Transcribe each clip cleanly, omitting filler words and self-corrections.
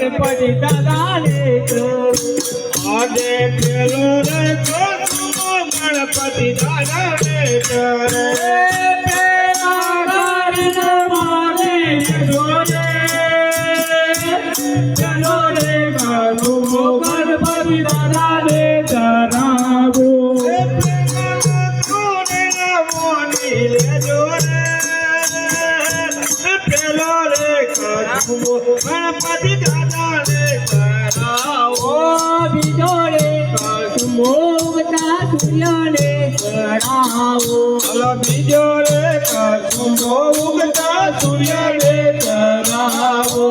ગણપતિ દાદાને આજે પેલો રે કસુમો ગણપતિ દાદાને કરે ચલો રે કસુમો ગણપતિ દાદાને ધરાવો પેલો રે કસુમો ગણપતિ દાદાને કરાવો બીજો રે કસુમો ઉગતા સૂર્યને ચડાવો બીજો રે કસુમો ઉગતા સૂર્યને ચડાવો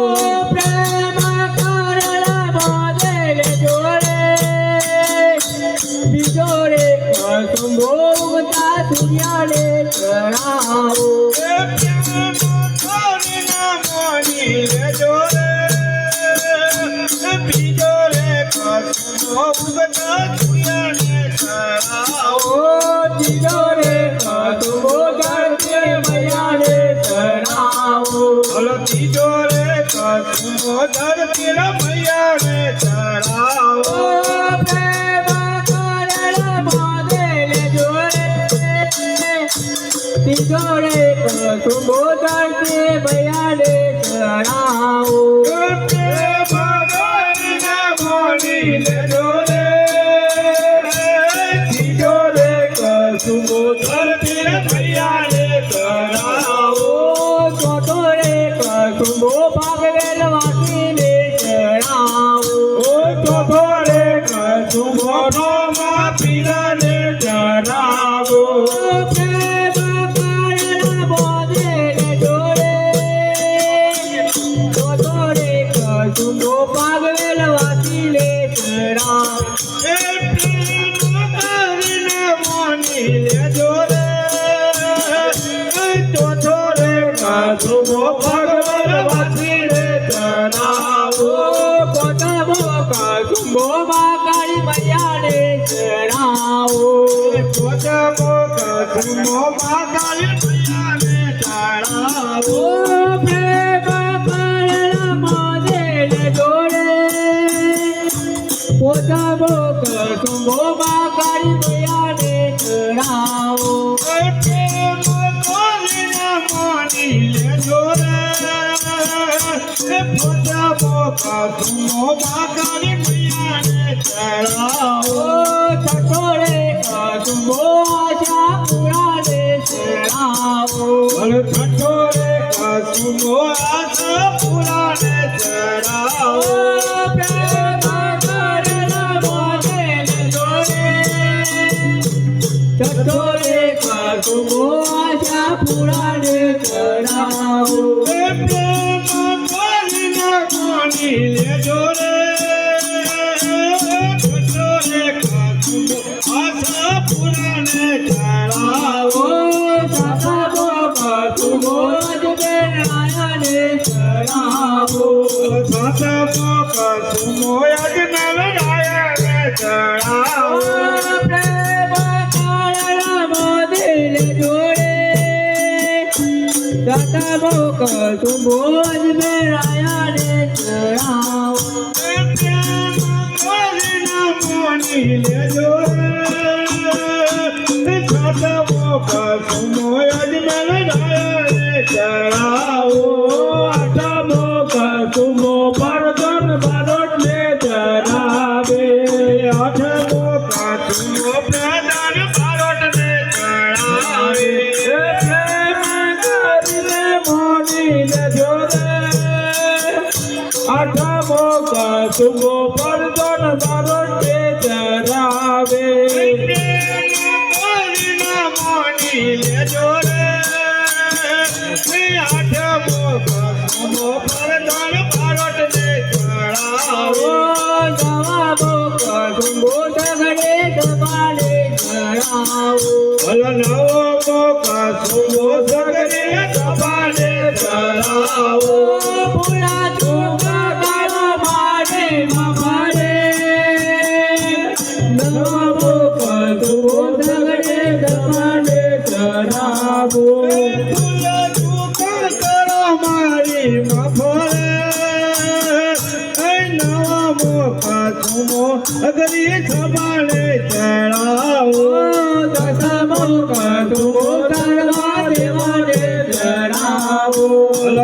પ્રેમ કરેલા બાદલ જોડે બીજો રે કસુમો ઉગતા સૂર્યને ચડાવો બીજો રે કસુમો ઉગતા સૂર્યને ચડાવો બીજો રે કસુમો ગણપતિ મૈયાને ચડાવો ત્રીજો રે કસુમો ધરતી મૈયાને ચડાવો પ્રેમ કરેલા બાદલ જોડે ત્રીજો રે કસુમો ધરતી મૈયાને ચડાવો ત્રીજો રે કસુમો ધરતી મૈયાને ચડાવો ચોથો રે કસુમો ભાગવેલ વાસીને ચડાવો ચોથો રે કસુમો રોમા પીરાને ચડાવો પ્રેમ કરેલા બાદલ જોડે ચોથો રે કસુમો ભાગવેલ વાસીને ચડાવો ચોથો રે કસુમો ભગવાન વાસીને ચડાવો પોતાનો કસુમો કાળી મૈયાને ચડાવો પોતાનો કસુમો કાળી મૈયાને ચડાવો પ્રેમ કરેલા બાદલ જોડે પોતાનો કસુમો કાળી મૈયાને ચડાવો કસુમો કાળી મૈયાને ચડાવો છઠ્ઠો રે કસુમો આશા પુરાને ચડાવો છઠ્ઠો રે કસુમો આશા પુરાને ચડાવો પ્રેમ કરેલા બાદલ જોડે છઠ્ઠો રે કસુમો આશા પુરાને ચડાવો કસુમો યજ્ઞનારાયણને ચડાવો પ્રેમ કરેલા બાદલ જોડે દાદામો કસુમો અજમેરાયાને ચડાવો કસુમો યજ્ઞનારાયણને ચડાવો આઠમો કસુમો પરદન બારોટને ચડાવે આઠમો કસુમો પ્રધાન બારોટને ચડાવે પ્રેમ કરીને મોનીને જોડે આઠમો કસુમો પરદન બારોટને ચડાવે આઠમો કસુમો પ્રધાન બારોટને ચડાવો નવમો કસુમો સગડે દબાણે ચડાવો નવમો કસુમો સગડે દબાણે ચડાવો ભૂલા ચૂકા કાળો મારે મારે નવમો કસુમો સગડે દબાણે ચડાવો મારી મફળે સુમો અગરી છબાણે ચડાવો દશમુખ સુમો ધરવા દેવાને ચડાવો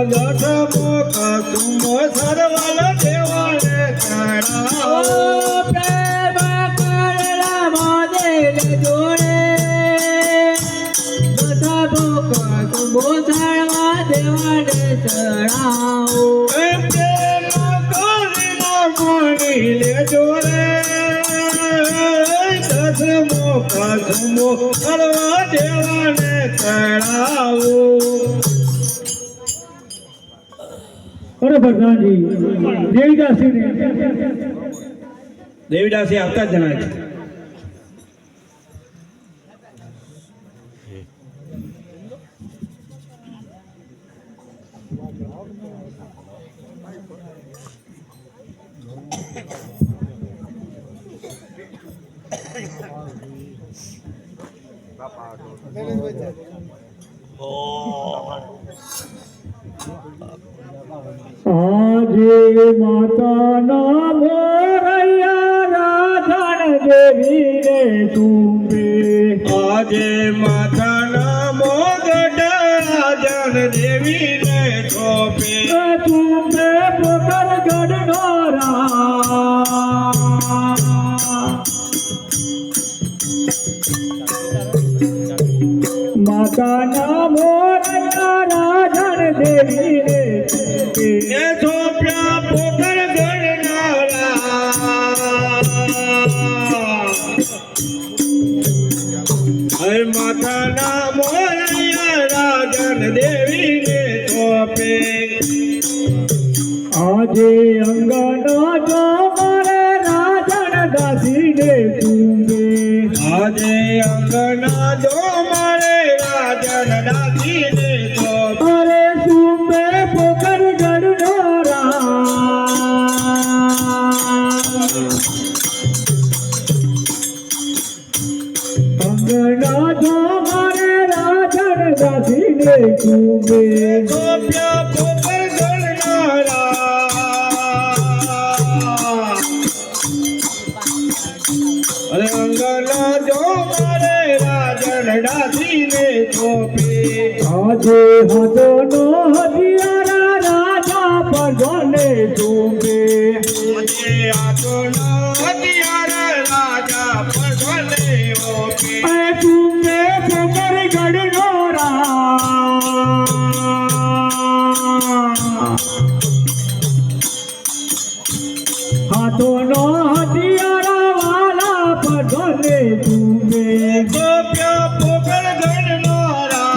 દશમુખ સુમો સરવાલ દેવાને ચડાવો પ્રેમ કરેલા મોદેલ જોડે દશમુખ સુમો ધરવા દેવાને ચડાવો પ્રેમ કરી લેજો રે દશમુખ સુમો કરવા દેવાને ચડાવો અરે પ્રધાનજી દેવીદાસી આવતા જ જણાય છે આજે માતાના મોરૈયા રાધણ દેવીને તુંબે આજે માતાના મોગઢ રાજન દેવીને છોપે તુંબે પોકર ગઢનોરા માતાના મોરૈયા રાધણ દેવીને તુંબે એ છોપ્યા પોકર ગણનારા હે માતાના મોરૈયા રાજન દેવીને છોપે આજે અંગના જો મારે રાજણ દાસીને તુંબે આજે અંગના જો મારે રાજન દાસીને છોપે અરે તુંબે પોકર ગઢનોરા અંગના જો મારે રાજણ દાસીને તુંબે છોપ્યા પોકર ગણનારા અરે અંગના જો મારે રાજન દાસીને છોપે આજે હદોનો હદિયારા રાજા પરગોને તુંબે આજે આતોનો હથિયાર રાજા પરગને ઓપે એ તુંબે પોકર ગઢનોરા હાથોનો હથિયારા વાલા પરગોને તુંબે છોપ્યા પોકર ગણનારા